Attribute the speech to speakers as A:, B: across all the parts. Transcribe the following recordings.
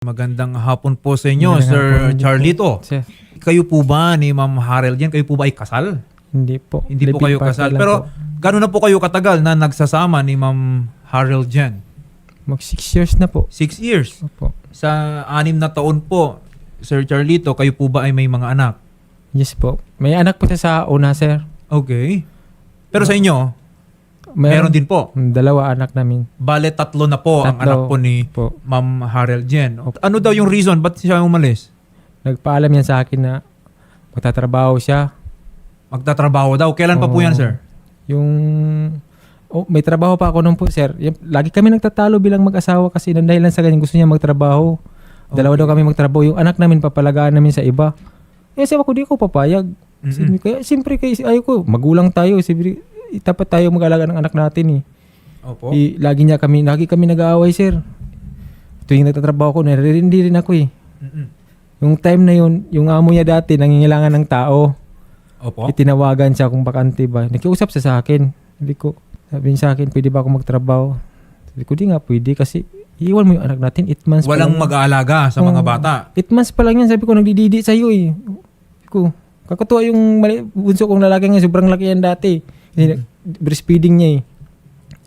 A: Magandang hapon po sa inyo,
B: Magandang
A: Sir
B: hapon din
A: Charlito.
B: po, sir.
A: Kayo po ba ni Ma'am Harel Jen? Kayo po ba ay kasal?
B: Hindi po.
A: Hindi po kayo
B: Living partner
A: kasal.
B: lang
A: Pero
B: po.
A: gano'n na po kayo katagal na nagsasama ni Ma'am Harel Jen?
B: Mag 6 years na po.
A: 6 years.
B: Opo.
A: Sa 6 na taon po, Sir Charlito, kayo po ba ay may mga anak?
B: Yes po. May anak po siya sa una, sir.
A: Okay. Pero sa inyo, meron din po.
B: Dalawa anak namin.
A: Bale, 3 na po ang
B: Tatlo
A: anak po ni
B: po.
A: Ma'am Harel Jen. Ano daw yung reason? Ba't siya umalis?
B: Nagpaalam yan sa akin na magtatrabaho siya.
A: Magtatrabaho daw. Kailan pa po
B: Oo.
A: yan, sir?
B: Yung... Oh, may trabaho pa ako nun po, sir. Lagi kami nagtatalo bilang mag-asawa kasi nang dahilan sa ganyan gusto niya magtrabaho. Dalawa daw kami magtrabaho. Yung anak namin papalagaan namin sa iba. Eh, sabi ko, di ako papayag. Kaya, siyempre, ayaw ko, magulang tayo. Siyempre, dapat tayo mag-alaga ng anak natin eh.
A: Opo.
B: Lagi kami nag-aaway, sir. Tuwing nagtatrabaho ko, naririndi rin ako eh.
A: Mm-mm.
B: Yung time na yun, yung amo niya dati, nangingailangan ng tao.
A: Opo.
B: Itinawagan siya kung bakante ba. Nakiusap siya sa akin. Sabi niya sa akin, pwede ba ako magtrabaho? Sabi ko, di nga pwede kasi iwan mo yung anak natin, 8 months pa
A: Walang
B: lang.
A: mag-aalaga sa mga
B: Oo.
A: bata.
B: 8 months pa lang yan. Sabi ko, nagdididi sa'yo eh. Sabi ko, kakatuwa yung bunso kong lalaki nga, sobrang laki yan dati. Kasi breastfeeding niya eh.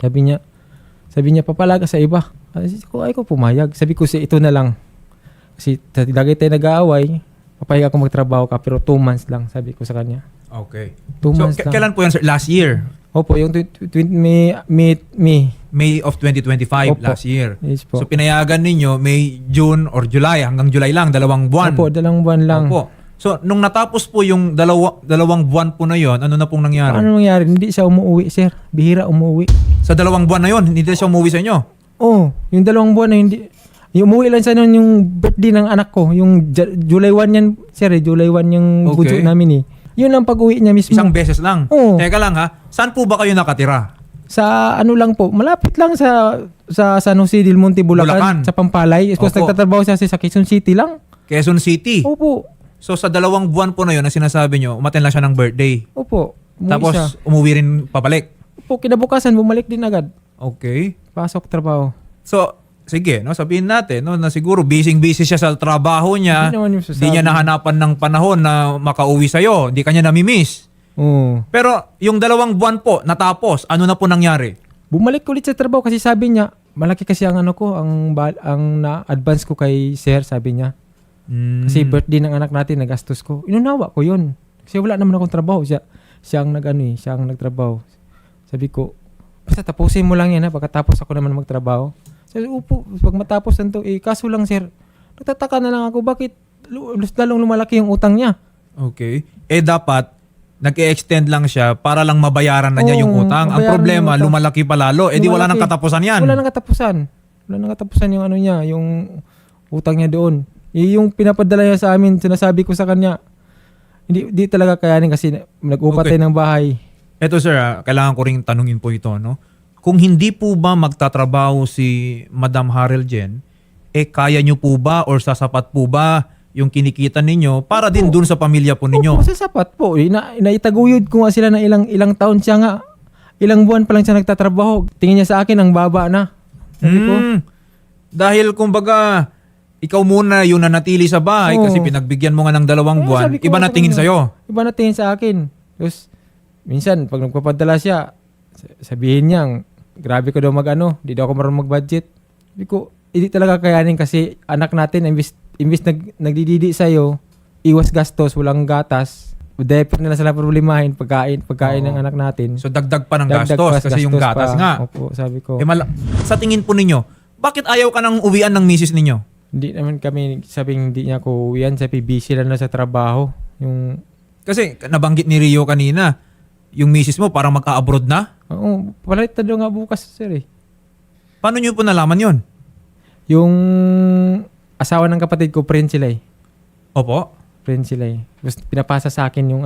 B: Sabi niya, papalaga sa iba. Sabi ko, ay ko pumayag. Sabi ko, ito na lang. Kasi lagi tayo nag-aaway, papayag ako magtrabaho ka, pero 2 months lang, sabi ko sa kanya.
A: Okay.
B: 2
A: So,
B: months lang.
A: kailan po yan, sir? Last year?
B: Opo, yung
A: May of 2025,
B: Opo.
A: last year.
B: Yes po.
A: So, pinayagan ninyo May, June, or July. Hanggang July lang, 2 buwan.
B: Opo, 2 buwan lang.
A: Opo. So, nung natapos po yung 2 buwan po na yon, ano na pong nangyari?
B: Ano nangyari? Hindi siya umuwi, sir. Bihira umuwi.
A: Sa 2 buwan na yon, hindi siya umuwi sa inyo?
B: Oh, yung 2 buwan na hindi. Yung umuwi lang siya noon yung birthday ng anak ko. Yung July 1 yan, sir. July 1 yung
A: Okay.
B: budyo namin eh. Yun lang pag-uwi niya mismo.
A: Isang beses lang?
B: Oo.
A: Teka lang ha, saan po ba kayo nakatira?
B: Sa ano lang po, malapit lang sa San Jose del Monte,
A: Bulacan.
B: Bulacan. Sa Pampalay. Tapos
A: Opo.
B: nagtatrabaho siya sa Quezon City lang.
A: Quezon City.
B: Opo.
A: So, sa 2 buwan po na yon, na sinasabi nyo, umaten lang siya ng birthday.
B: Opo. Umuwi
A: Tapos,
B: siya.
A: umuwi rin pabalik.
B: Opo, kinabukasan, bumalik din agad.
A: Okay.
B: Pasok trabaho.
A: So, sige, no, sabihin natin no, na siguro busy siya sa trabaho niya.
B: Hindi naman yung sasabi.
A: Hindi niya nahanapan ng panahon na makauwi sa'yo. Hindi kanya namimiss.
B: Oo.
A: Pero yung 2 buwan po, natapos, ano na po nangyari?
B: Bumalik ulit sa trabaho kasi sabi niya, malaki kasi ang ano ko, ang na-advance ko kay sir, sabi niya. Kasi birthday ng anak natin, nagastos ko. Inunawa ko yun. Kasi wala naman akong trabaho. Siya ang siya ang nagtrabaho. Sabi ko, basta tapusin mo lang yan ha, pagkatapos ako naman magtrabaho. Sabi, upo, pag matapos na to, kaso lang sir, nagtataka na lang ako, bakit lalong lumalaki yung utang niya?
A: Okay. Dapat, nag-extend lang siya para lang mabayaran na niya
B: Oo,
A: yung utang. Ang
B: mabayaran
A: problema,
B: yung utang.
A: lumalaki pa lalo. Di wala nang
B: Lumalaki.
A: katapusan yan.
B: Wala nang katapusan. Wala nang katapusan yung ano niya, yung utang niya doon. Yung pinapadala niya sa amin, sinasabi ko sa kanya, hindi talaga kayanin kasi nag-upa
A: Okay.
B: tayo ng bahay.
A: Eto sir, kailangan ko ring tanungin po ito. No? Kung hindi po ba magtatrabaho si Madam Harel Jen, kaya nyo po ba or sasapat po ba yung kinikita ninyo para din dun sa pamilya po ninyo?
B: Opo, sasapat po. Naitaguyod ko nga sila na ilang taon siya nga. Ilang buwan pa lang siya nagtatrabaho. Tingin niya sa akin, ang baba na. Sabi ko,
A: Dahil kumbaga, ikaw muna yung nanatili sa bahay
B: Oo.
A: kasi pinagbigyan mo nga ng 2 buwan,
B: sabi ko
A: iba na
B: sa
A: tingin
B: kanya,
A: sa'yo.
B: Iba na tingin sa akin. Tapos, minsan, pag nagpapadala siya, sabihin niya, grabe ko daw di daw ako marunong mag-budget. Sabi ko, hindi talaga kayanin kasi anak natin, imbis nagdididi sa'yo, iwas gastos, walang gatas, diaper nila sila problemahin, pagkain
A: Oo.
B: ng anak natin.
A: So dagdag pa ng
B: Dagdag
A: gastos
B: pa,
A: kasi yung gatas
B: pa.
A: nga.
B: Opo, sabi ko.
A: Sa tingin po ninyo, bakit ayaw ka nang uwian ng misis ninyo?
B: Hindi naman kami sabing hindi niya ko uwian, sabi busy lang na sa trabaho. Yung,
A: Kasi nabanggit ni Rio kanina, yung misis mo parang mag-a-abroad na.
B: oo, palit na daw nga bukas, sir eh.
A: Paano nyo po nalaman yon?
B: Yung asawa ng kapatid ko, friend sila eh.
A: Opo.
B: Friend sila eh. Tapos pinapasa sa akin yung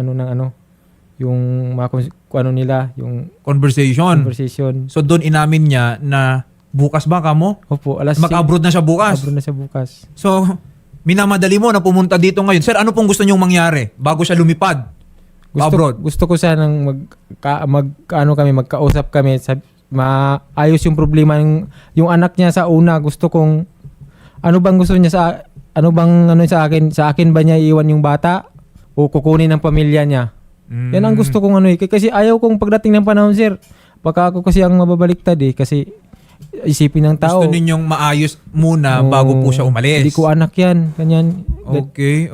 B: yung mga kung ano nila, yung
A: Conversation.
B: conversation.
A: So doon inamin niya na bukas ba ka mo?
B: Opo, alas
A: Mag-abroad na siya bukas.
B: Abroad na siya bukas.
A: So, minamadali mo na pumunta dito ngayon. Sir, ano pong gusto niyong mangyari bago siya lumipad? Abroad.
B: Gusto ko sanang magkausap kami sa maayos yung problema yung anak niya sa una. Gusto kong Ano bang gusto niya ano bang ano sa akin? Sa akin ba niya iiwan yung bata o kukunin ng pamilya niya? Yan ang gusto kong ano eh. Kasi ayaw kong pagdating ng panahon, sir. Baka ako kasi ang mababaliktad eh. Kasi isipin ng tao.
A: Gusto ninyong maayos muna bago po siya umalis.
B: Hindi ko anak yan. Ganyan.
A: Okay.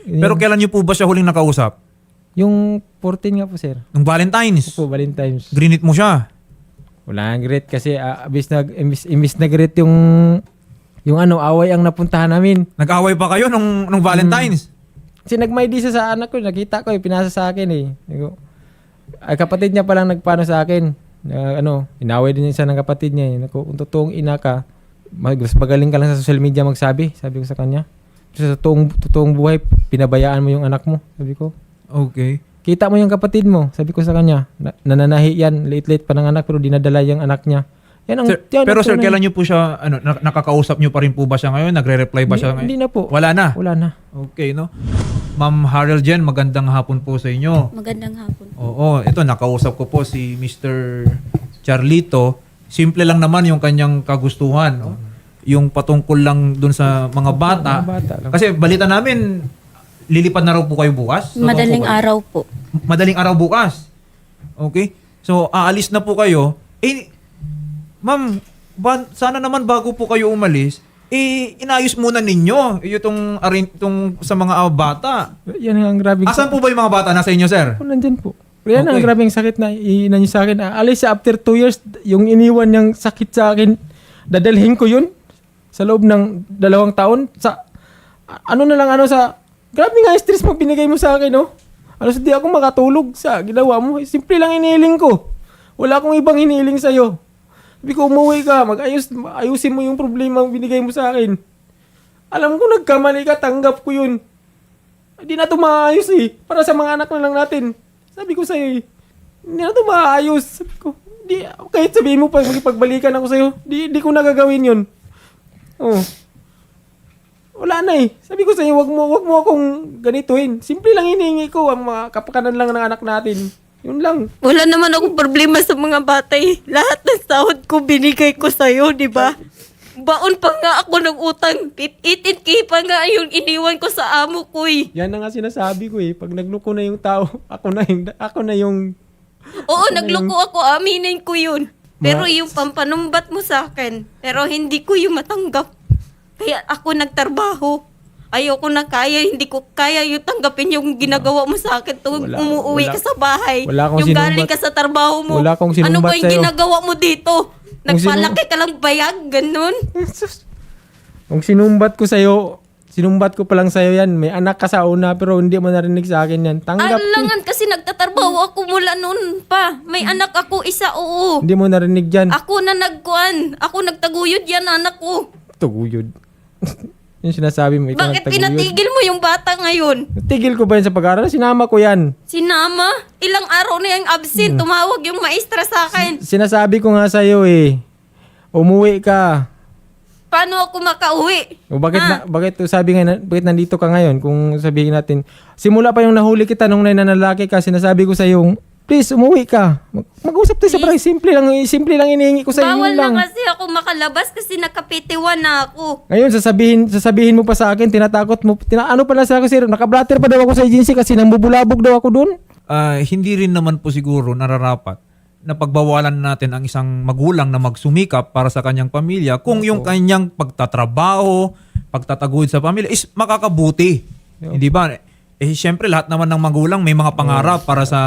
A: Pero kailan niyo po ba siya huling nakausap?
B: Yung 14 nga po, sir.
A: Nung Valentine's?
B: Po, Valentine's.
A: Grinit mo siya?
B: Wala nang great kasi imbis na great yung ano, away ang napuntahan namin.
A: Nag-away pa kayo nung Valentine's?
B: Kasi nagmaydi siya sa anak ko, nakita ko pinasa sa akin eh. Ay, kapatid niya palang nagpano sa akin. Inaway din siya ng kapatid niya. Kung totoong ina ka, mas magaling ka lang sa social media magsabi, sabi ko sa kanya. Sa totoong buhay, pinabayaan mo yung anak mo, sabi ko.
A: Okay.
B: Kita mo yung kapatid mo, sabi ko sa kanya. Nananahi yan, late-late pa ng anak pero dinadala yung anak niya. Yan ang,
A: Sir,
B: yan,
A: pero sir,
B: tunay.
A: kailan niyo po siya, nakakausap niyo pa rin po ba siya ngayon? Nagre-reply ba siya ngayon?
B: Hindi na po.
A: Wala na?
B: Wala na.
A: Okay, no? Ma'am Harold Jen, magandang hapon po sa inyo.
C: Magandang hapon.
A: Oo, ito, nakausap ko po si Mr. Charlito. Simple lang naman yung kanyang kagustuhan, no? Yung patungkol lang dun sa mga bata.
B: Mga bata lang.
A: Kasi balita namin, lilipad na raw po kayo bukas? Totoo
C: Madaling
A: po ba?
C: araw po.
A: Madaling araw bukas. Okay? So, aalis na po kayo. Ma'am, sana naman bago po kayo umalis, inayos muna ninyo itong sa mga bata.
B: Yan ang grabing...
A: Asan po ba yung mga bata? Nasa inyo, sir?
B: Nandyan po. Yan ang
A: Okay.
B: grabing sakit na ina niyo sa akin. Alis siya after 2 years, yung iniwan niyang sakit sa akin, dadalhin ko yun sa loob ng 2 taon. Grabe nga yung stress mo binigay mo sa akin, no? Di ako makatulog sa ginawa mo. Simple lang inihiling ko. Wala akong ibang hinihiling sa'yo. Sabi ko, umuwi ka, ayusin mo yung problema ang binigay mo sa akin. Alam ko, nagkamali ka, tanggap ko yun. Hindi na ito maayos eh. Para sa mga anak na lang natin. Sabi ko sa'yo eh, hindi na ito maayos. Sabi ko, kahit sabihin mo pa, makipagbalikan ako sa'yo, di ko nagagawin yun. Oh. Wala na eh. Sabi ko sa'yo, wag mo akong ganituin. Simple lang hinihingi ko, ang mga kapakanan lang ng anak natin. Yun lang.
C: Wala naman akong problema sa mga bata eh. Lahat ng sahod ko binigay ko sa'yo, di ba? Baon pa nga ako ng utang. 18K pa nga yung iniwan ko sa amo ko eh.
B: Yan na nga sinasabi ko eh. Pag nagloko na yung tao, ako na yung
C: Oo, nagloko ako. Aminin ko yun. Pero yung pampanumbat mo sa akin, pero hindi ko yung matanggap. Kaya ako nagtrabaho. Ayoko na kaya, hindi ko kaya yung tanggapin yung ginagawa mo sa akin tuwing umuwi ka sa bahay.
B: wala akong
C: Yung galing
B: sinumbat-
C: ka sa trabaho mo.
B: Wala akong
C: Ano
B: sinumbat
C: ba yung
B: sa'yo.
C: ginagawa mo dito?
B: Kung
C: Nagpalaki ka lang bayag, ganun?
B: Kung sinumbat ko pa lang sa'yo yan. May anak ka sa una pero hindi mo narinig sa akin yan. Tanggap ko.
C: Alangan kasi nagtatrabaho ako mula noon pa. May anak ako isa, oo.
B: Hindi mo narinig dyan.
C: Ako na nagkuan. Ako nagtaguyod yan, anak ko.
B: Tuguyod. Yung sinasabi mo, ikaw
C: Bakit
B: nagtaguyod.
C: pinatigil mo yung bata ngayon?
B: Tigil ko ba yan sa pag-aaral? Sinama ko yan.
C: Sinama? Ilang araw na yung absent. Tumawag yung maestra sa akin.
B: Sinasabi ko nga sa'yo eh. Umuwi ka.
C: Paano ako makauwi?
B: O bakit sabi nga, bakit nandito ka ngayon? Kung sabihin natin, simula pa yung nahuli kita nung nanlalaki ka, sinasabi ko sa'yo, please, umuwi ka. Mag-usap tayo sa barangay. Simple lang inihingi ko sa'yo.
C: Bawal
B: Yun lang.
C: na kasi ako makalabas kasi nakapitiwan na ako.
B: Ngayon, sasabihin mo pa sa akin, tinatakot mo. Ano pala sa akin, sir? Nakablatter pa daw ako sa agency kasi nambubulabog daw ako dun.
A: Hindi rin naman po siguro nararapat na pagbawalan natin ang isang magulang na magsumikap para sa kanyang pamilya kung yung kanyang pagtatrabaho, pagtataguyod sa pamilya is makakabuti. Hindi ba? Siyempre lahat naman ng magulang may mga pangarap para sa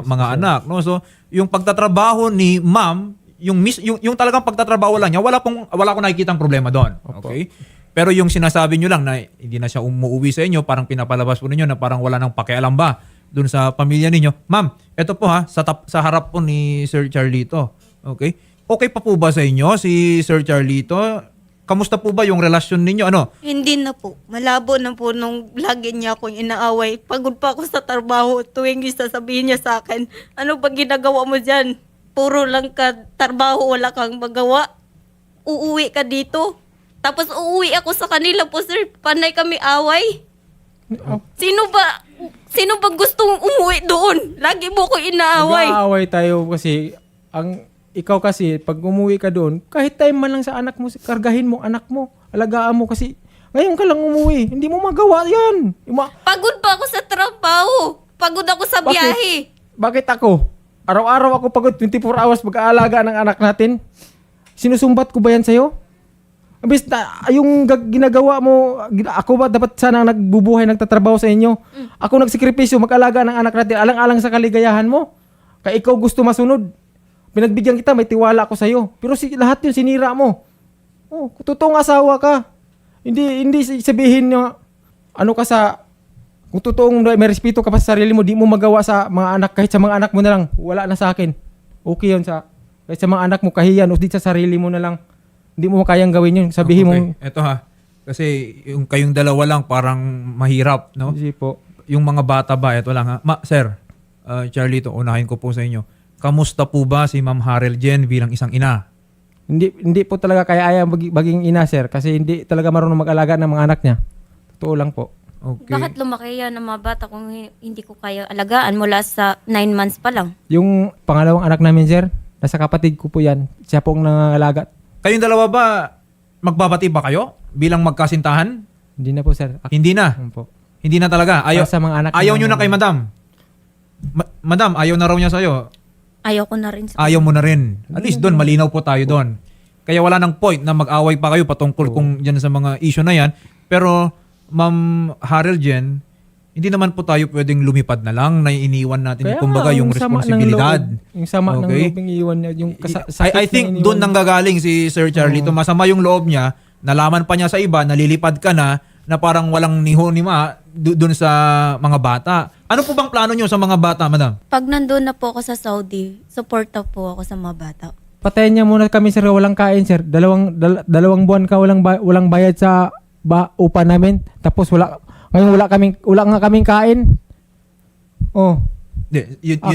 A: mga anak, no? So, yung pagtatrabaho ni ma'am, yung talagang pagtatrabaho lang niya, wala akong nakikitang problema doon. Okay? Pero yung sinasabi niyo lang na hindi na siya umuwi sa inyo, parang pinapalabas po ninyo na parang wala nang pakialam ba doon sa pamilya ninyo. Ma'am, eto po ha, sa harap po ni Sir Charlito. Okay? Okay pa po ba sa inyo si Sir Charlito? Kamusta po ba yung relasyon ninyo? Ano?
C: Hindi na po. Malabo na po nung lagi niya akong inaaway. Pagod pa ako sa trabaho. Tuwing sasabihin niya sa akin, ano ba ginagawa mo dyan? Puro lang ka trabaho, wala kang magawa. Uuwi ka dito. Tapos uuwi ako sa kanila po, sir. Panay kami away. Sino ba gustong umuwi doon? Lagi mo ko inaaway.
B: Nag-aaway tayo kasi ikaw kasi pag umuwi ka doon, kahit time man lang sa anak mo, kargahin mo anak mo. alagaan mo kasi ngayon ka lang umuwi. Hindi mo magawa yan.
C: Pagod pa ako sa trabaho. Pagod ako sa biyahe.
B: Bakit ako? Araw-araw ako pagod 24 hours mag-aalaga ng anak natin. Sinusumbat ko ba yan sa'yo? Abis na, yung ginagawa mo, ako ba dapat sana nagbubuhay, nagtatrabaho sa inyo? Ako nagsikripisyo, mag-alaga ng anak natin, alang-alang sa kaligayahan mo. Kaya ikaw gusto masunod. Pinagbigyan kita, may tiwala ako sa'yo. Pero lahat yun sinira mo. Oh, totoong asawa ka. Hindi sabihin nyo, ano ka sa, kung totoong may respeto ka pa sa sarili mo, di mo magawa sa mga anak, kahit sa mga anak mo na lang, wala na sa akin. Okay yun kahit sa mga anak mo, kahiyan, o di sa sarili mo na lang. Hindi mo kayang gawin yun. Sabihin mo,
A: Eto ha. Kasi yung kayong dalawa lang parang mahirap, no?
B: hindi po.
A: Yung mga bata ba, eto lang ha. Sir, Charlito, unahin ko po sa inyo. Kamusta po ba si Ma'am Harel Jen bilang isang ina?
B: Hindi po talaga kaya maging ina, sir. Kasi hindi talaga marunong mag-alaga ng mga anak niya. Totoo lang po.
A: Okay.
C: Bakit lumaki yan ng mga bata kung hindi ko kaya alagaan mula sa 9 months pa lang?
B: Yung pangalawang anak namin, sir, nasa kapatid ko po yan. Siya po ang nangangalaga.
A: Kayong dalawa ba, magbabati ba kayo bilang magkasintahan?
B: Hindi na po, sir.
A: Hindi na.
B: Po.
A: Hindi na talaga.
B: Para sa mga anak
A: ayaw
B: namin.
A: nyo na kay madam. Madam, ayaw na raw niya sa'yo.
C: Ayaw ko na rin sa
A: Ayaw mo na rin. At least doon, malinaw po tayo doon. Kaya wala nang point na mag-away pa kayo patungkol kung dyan sa mga issue na yan. Pero, Ma'am Harel Jen, hindi naman po tayo pwedeng lumipad na lang na iniwan natin
B: Kaya
A: kumbaga
B: nga,
A: yung
B: sama ng
A: responsibilidad.
B: loob. Yung sama ng
A: Okay?
B: loob yung iiwan niya. Yung
A: I think doon nanggagaling si Sir Charlito. Masama yung loob niya, nalaman pa niya sa iba, nalilipad ka na parang walang niho ni ma doon sa mga bata. Ano po bang plano niyo sa mga bata, madam?
C: Pag nandun na po ako sa Saudi, suporta po ako sa mga bata.
B: Patayin niya muna kami, sir. Walang kain, sir. Dalawang buwan ka walang bayad sa upa namin. Tapos ngayon wala nga kaming kain. Oh.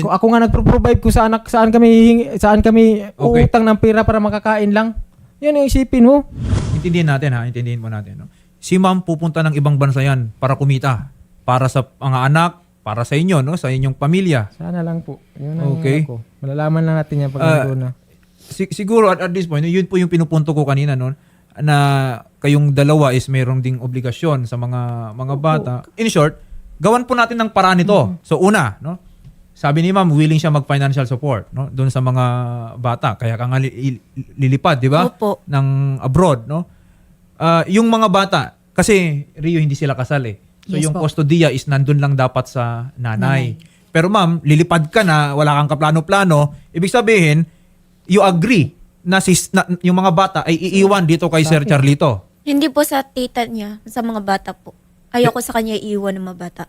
B: Ako nga nagpro-provide ko sa anak, saan kami
A: Okay.
B: uutang ng pera para makakain lang. Yan ang isipin mo.
A: Intindihin mo natin. No? Si ma'am pupunta ng ibang bansa yan para kumita. Para sa mga anak, para sa inyo, no? Sa inyong pamilya.
B: Sana lang po. Yun ang
A: Okay.
B: ano ko. Malalaman lang natin yan pag nandun na.
A: Siguro at this point, yun po yung pinupunto ko kanina, no? Na kayong dalawa is mayroong ding obligasyon sa mga bata. In short, gawan po natin ng paraan nito. So una, no? Sabi ni ma'am, willing siya mag-financial support, no? Doon sa mga bata. Kaya ka nga lilipad, di ba?
C: Opo.
A: Ng abroad, no? Yung mga bata, kasi Rio hindi sila kasal eh. So
C: Yes
A: yung
C: po.
A: kustodiya is nandun lang dapat sa nanay. Pero ma'am, lilipad ka na, wala kang kaplano-plano, ibig sabihin, you agree na yung mga bata ay iiwan dito kay Sir Charlito.
C: Hindi po sa tita niya, sa mga bata po. Ayoko sa kanya iiwan ng mga bata.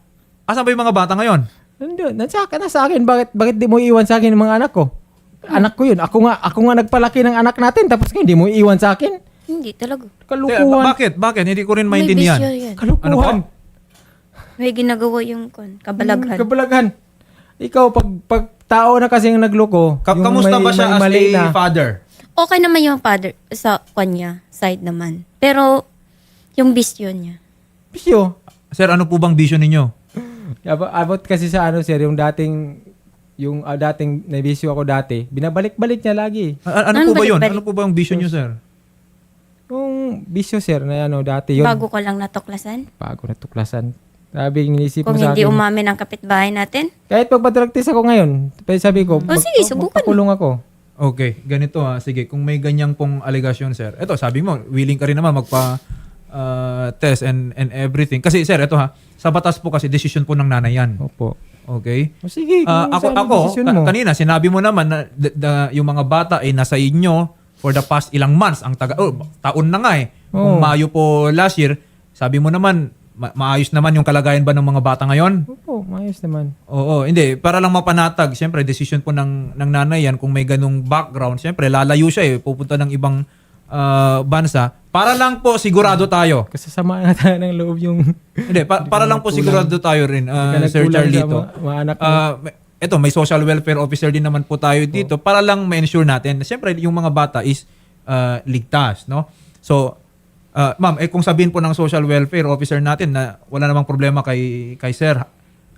A: Asan ba yung mga bata ngayon?
B: Nandun, nasa akin. Bakit di mo iwan sa akin ng mga anak ko? Anak ko yun. Ako nga nagpalaki ng anak natin tapos hindi mo iwan sa akin?
C: Hindi talaga.
B: Kalukuhan.
A: Bakit? Hindi ko rin
C: May
A: maintindihan.
C: bisyo yan.
B: Kalukuhan.
A: Ano po?
C: May ginagawa yung kabalaghan.
B: Kabalaghan. Ikaw, pag tao na kasing nagloko, yung
A: Kamusta ba siya as
B: mali
A: a father?
C: Okay naman yung father sa kanya, side naman. Pero, yung bisyo niya.
B: Bisyo.
A: Sir, ano po bang vision ninyo?
B: Abot kasi sa sir, yung dating nabisyo ako dati, binabalik-balik niya lagi.
A: Ano po ba yun?
C: balik-balik?
A: Ano po ba ang vision niyo, sir?
B: Yung bisyo, sir, na dati yun.
C: Bago ko lang natuklasan.
B: Bago natuklasan. Sabi, inisip
C: Kung
B: mo sa
C: hindi
B: akin.
C: umamin ang kapitbahay natin.
B: Kahit pagpadragtis ako ngayon, sabi ko,
C: sige, subukan mo.
B: magpakulong ako.
A: Okay, ganito ha. Sige, kung may ganyang pong allegation, sir. Ito, sabi mo, willing ka rin naman test and everything. Kasi, sir, ito ha. Sa batas po kasi, decision po ng nanay yan.
B: Opo.
A: Okay?
B: O sige, kung saan ang desisyon mo.
A: Kanina, sinabi mo naman na yung mga bata ay nasa inyo for the past ilang months. Taon na nga eh. Kung
B: Oo.
A: Mayo po last year, sabi mo naman, maayos naman yung kalagayan ba ng mga bata ngayon?
B: Opo, maayos naman.
A: Oo, hindi. Para lang mapanatag, siyempre, decision po ng nanay yan. Kung may ganung background, siyempre, lalayo siya eh. Pupunta ng ibang bansa. Para lang po, sigurado tayo.
B: Kasasama na tayo ng loob yung...
A: Hindi, para lang po sigurado tayo rin,
B: Hindi ka
A: Sir
B: nagkulang
A: Charlito.
B: sa mga anak mo.
A: Ito, may social welfare officer din naman po tayo dito para lang ma-ensure natin na siyempre yung mga bata is ligtas, no? So, ma'am, kung sabihin po ng social welfare officer natin na wala namang problema kay Sir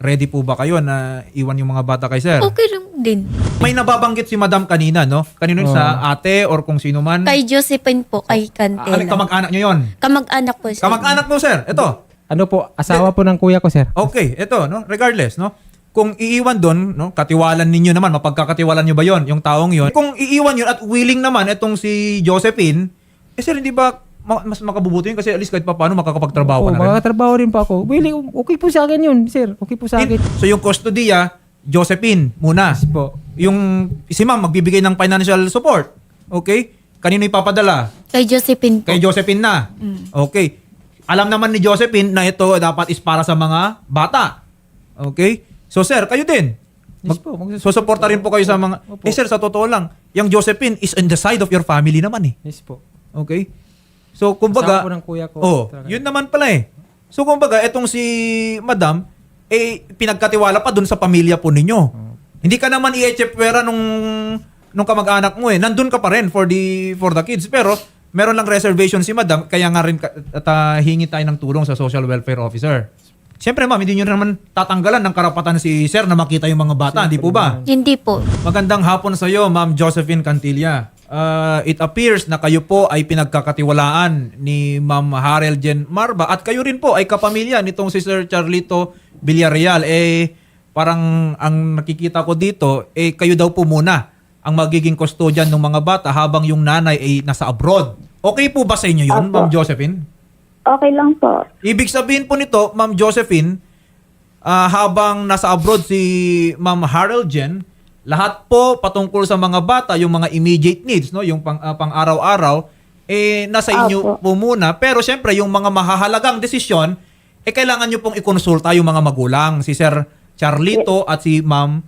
A: ready po ba kayo na iwan yung mga bata kay sir?
C: Okay lang din.
A: May nababanggit si madam kanina, no? Kanino yun, sa ate or kung sino man?
C: Kay Josephine po, kay Cantela.
A: Kamag-anak nyo yun?
C: Kamag-anak po siya.
A: Kamag-anak mo, sir. Ito.
B: Ano po, asawa po ng kuya ko, sir.
A: Okay, ito, no? Regardless, no? Kung iiwan doon, no? Katiwalan ninyo naman, mapagkakatiwalan nyo ba yon yung taong yon? Kung iiwan yun at willing naman itong si Josephine, sir, hindi ba mas makabubuti yun? Kasi at least kahit pa paano makakapagtrabaho ka na rin.
B: Makakatrabaho rin po ako. Willing, okay po sa akin yun, sir. Okay po sa akin.
A: So yung custodiya, Josephine muna.
B: Yes po.
A: Yung si ma'am magbibigay ng financial support. Okay? Kanino ipapadala?
C: Kay Josephine po.
A: Kay Josephine na. Okay. Alam naman ni Josephine na ito dapat is para sa mga bata. Okay? So sir, kayo din.
B: Yes po.
A: Susuporta rin po kayo sa mga...
B: Opo.
A: Sir, sa totoo lang, yung Josephine is on the side of your family naman eh.
B: Yes po.
A: Okay? So, kumbaga...
B: Asawa po ng kuya ko.
A: Oh,
B: Talaga.
A: yun naman pala eh. So, kumbaga, etong si Madam, pinagkatiwala pa dun sa pamilya po ninyo. Hindi ka naman i-echepwera nung kamag-anak mo eh. Nandun ka pa rin for the kids. Pero, meron lang reservation si Madam, kaya nga rin hingi tayo ng tulong sa social welfare officer. Siyempre ma'am, hindi nyo naman tatanggalan ng karapatan si sir na makita yung mga bata, hindi po ba?
C: Hindi po.
A: Magandang hapon sa iyo, Ma'am Josephine Cantilla. It appears na kayo po ay pinagkakatiwalaan ni Ma'am Harel Jen Marba at kayo rin po ay kapamilya nitong si Sir Charlito Villarreal. Parang ang nakikita ko dito, kayo daw po muna ang magiging custodian ng mga bata habang yung nanay ay nasa abroad. Okay po ba sa inyo yun,
D: Opo.
A: Ma'am Josephine?
D: Okay lang po.
A: Ibig sabihin po nito, Ma'am Josephine, habang nasa abroad si Ma'am Harel Jen, lahat po patungkol sa mga bata, yung mga immediate needs, no, yung pang-araw-araw, nasa inyo po muna. Pero syempre, yung mga mahahalagang desisyon, kailangan nyo pong ikonsulta yung mga magulang, si Sir Charlito at si Ma'am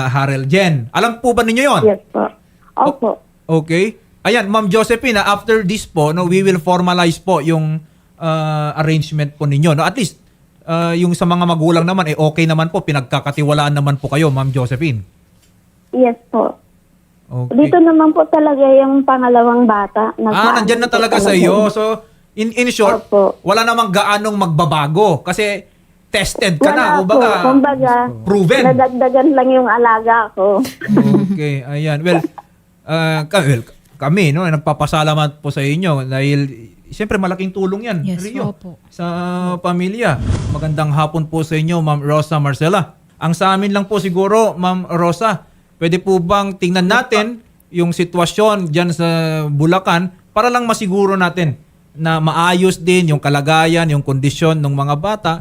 A: Harel Jen. Alam po ba ninyo yon?
D: Yes po. Opo.
A: Okay. Ayan, Ma'am Josephine, after this po, no, we will formalize po yung arrangement po ninyo. No? At least, yung sa mga magulang naman, okay naman po, pinagkakatiwalaan naman po kayo, Ma'am Josephine.
D: Yes po.
A: Okay.
D: Dito naman po talaga yung pangalawang bata.
A: Nandyan na talaga sa iyo. So, in short,
D: Opo.
A: wala namang gaanong magbabago kasi tested ka na.
D: Wala po. Kumbaga,
A: Proven.
D: nadagdagan lang yung alaga ko.
A: Okay, ayan. Well, kami, no, nagpapasalamat po sa inyo dahil siyempre malaking tulong yan,
E: Yes,
A: Rio,
E: opo.
A: sa pamilya. Magandang hapon po sa inyo, Ma'am Rosa Marcela. Ang sa amin lang po siguro, Ma'am Rosa, pwede po bang tingnan natin yung sitwasyon dyan sa Bulacan para lang masiguro natin na maayos din yung kalagayan, yung kondisyon ng mga bata.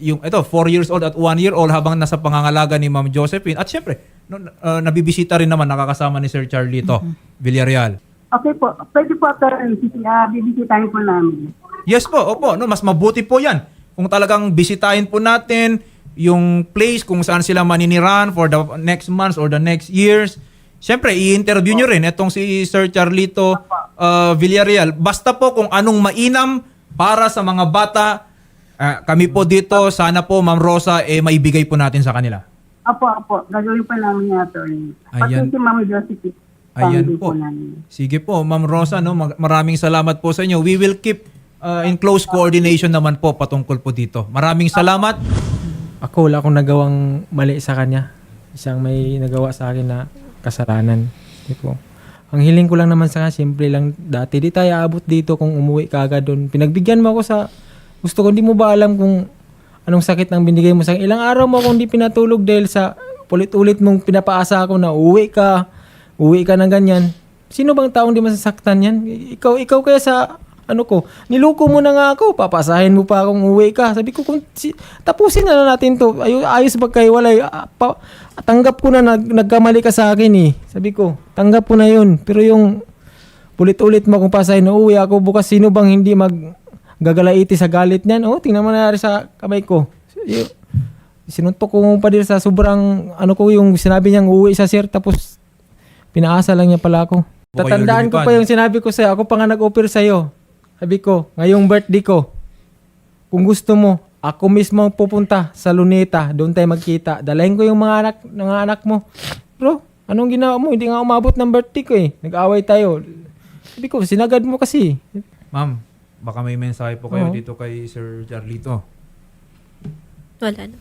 A: Yung 4 years old at 1 year old habang nasa pangangalaga ni Ma'am Josephine. At syempre, nabibisita rin naman, nakakasama ni Sir Charlito Villarreal.
F: Okay po. Pwede po ito, bibisitahin po namin.
A: Yes po, opo. No, mas mabuti po yan. Kung talagang bisitahin po natin yung place kung saan sila maniniran for the next months or the next years. Siyempre, i-interview nyo rin itong si Sir Charlito Villarreal. Basta po kung anong mainam para sa mga bata, kami po dito, sana po Ma'am Rosa, maibigay po natin sa kanila.
F: Apo. Gagawin po namin yan, attorney. Pati
A: Ayan.
F: si Ma'am Josephine.
A: Ayan
F: family
A: po.
F: namin.
A: Sige po, Ma'am Rosa, no, maraming salamat po sa inyo. We will keep in close coordination naman po patungkol po dito. Maraming salamat.
B: Ako, wala akong nagawang mali sa kanya. Isang may nagawa sa akin na kasalanan. Di po. Ang hiling ko lang naman sa kanya, simple lang dati. Di tayo aabot dito kung umuwi ka agad doon. Pinagbigyan mo ako sa... Gusto ko, hindi mo ba alam kung anong sakit ang binigay mo sa akin. Ilang araw mo akong hindi pinatulog dahil sa ulit-ulit mong pinapaasa ako na uwi ka ng ganyan. Sino bang taong di masasaktan yan? Ikaw kaya sa ano ko, niluko mo na nga ako, papasahin mo pa akong uwi ka. Sabi ko, tapusin na natin to. Ayos ba kayo? Walay. Tanggap ko na nagkamali ka sa akin eh. Sabi ko, tanggap ko na yun. Pero yung ulit-ulit mo akong pasahin na uwi ako, bukas sino bang hindi gagalaiti sa galit niyan? Oh, tingnan mo na sa kamay ko. Sinuntok ko pa din sa sobrang yung sinabi niyang uwi sa sir, tapos pinaasa lang niya pala ako. Tatandaan ko pa yung sinabi ko sa'yo. Ako pa nga nag-offer sa'yo. Sabi ko, ngayong birthday ko, kung gusto mo, ako mismo pupunta sa Luneta. Doon tayo magkita. Dalahin ko yung mga anak mo. Bro, anong ginawa mo? Hindi nga umabot ng birthday ko eh. Nag-away tayo. Sabi ko, sinagad mo kasi.
A: Ma'am, baka may mensahe po kayo
B: Oo.
A: dito kay Sir Charlito.
C: Wala na.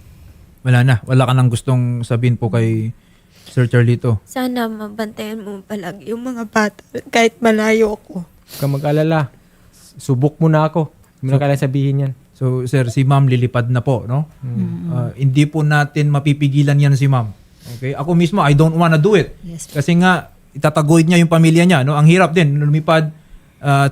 A: Wala na. Wala ka nang gustong sabihin po kay Sir Charlito.
C: Sana mabantayan mo palagi yung mga bata kahit malayo ako.
B: Huwag kang mag-alala. Subok mo na ako. Hindi mo na kailangan sabihin yan.
A: So, sir, si ma'am lilipad na po, no? Hindi po natin mapipigilan yan si ma'am. Okay? Ako mismo, I don't wanna do it.
E: Yes.
A: Kasi nga, itataguyod niya yung pamilya niya, no? Ang hirap din, lumipad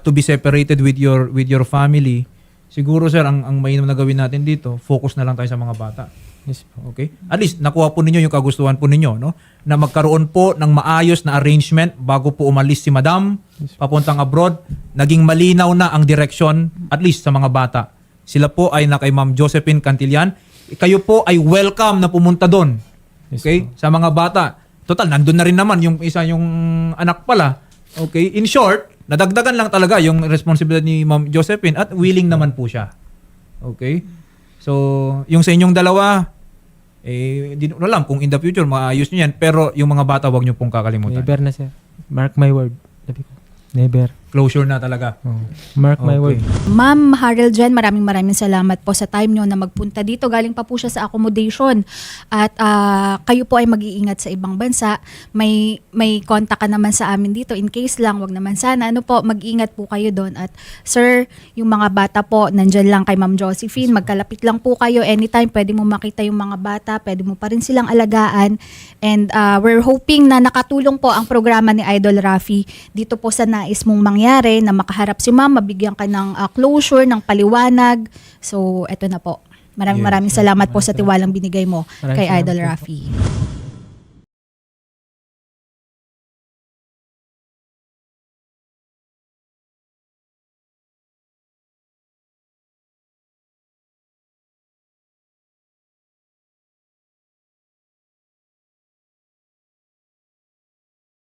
A: to be separated with your family. Siguro, sir, ang mainam na gawin natin dito, focus na lang tayo sa mga bata.
B: Yes po.
A: Okay? At least, nakuha po ninyo yung kagustuhan po ninyo, no? Na magkaroon po ng maayos na arrangement bago po umalis si madam, papuntang abroad. Naging malinaw na ang direksyon, at least sa mga bata. Sila po ay na kay Ma'am Josephine Cantilian. Kayo po ay welcome na pumunta doon.
B: Yes
A: Okay? Sa mga bata. Total, nandun na rin naman yung isa yung anak pala. Okay? In short, nadagdagan lang talaga yung responsibility ni Ma'am Josephine at willing naman po siya. Okay? So, yung sa inyong dalawa, di ko alam kung in the future maayos nyo yan, pero yung mga bata wag nyo pong kakalimutan.
B: Never na sir. Mark my word. Sabi ko. Never.
A: Closure na talaga.
B: Oh. Mark my word.
E: Ma'am Harold Jen, maraming salamat po sa time nyo na magpunta dito. Galing pa po siya sa accommodation. At kayo po ay mag-iingat sa ibang bansa. May contact ka naman sa amin dito. In case lang, wag naman sana. Ano po, mag-iingat po kayo doon. At sir, yung mga bata po, nandyan lang kay Ma'am Josephine. Magkalapit lang po kayo. Anytime, pwede mo makita yung mga bata. Pwede mo pa rin silang alagaan. And we're hoping na nakatulong po ang programa ni Idol Rafi dito po sa nais mong mangyari na makaharap si ma'am, mabigyan ka ng closure, ng paliwanag. So, eto na po. Maraming salamat po sa tiwalang binigay mo
B: Maraming
E: kay
B: salamat
E: Idol
B: po.
E: Rafi.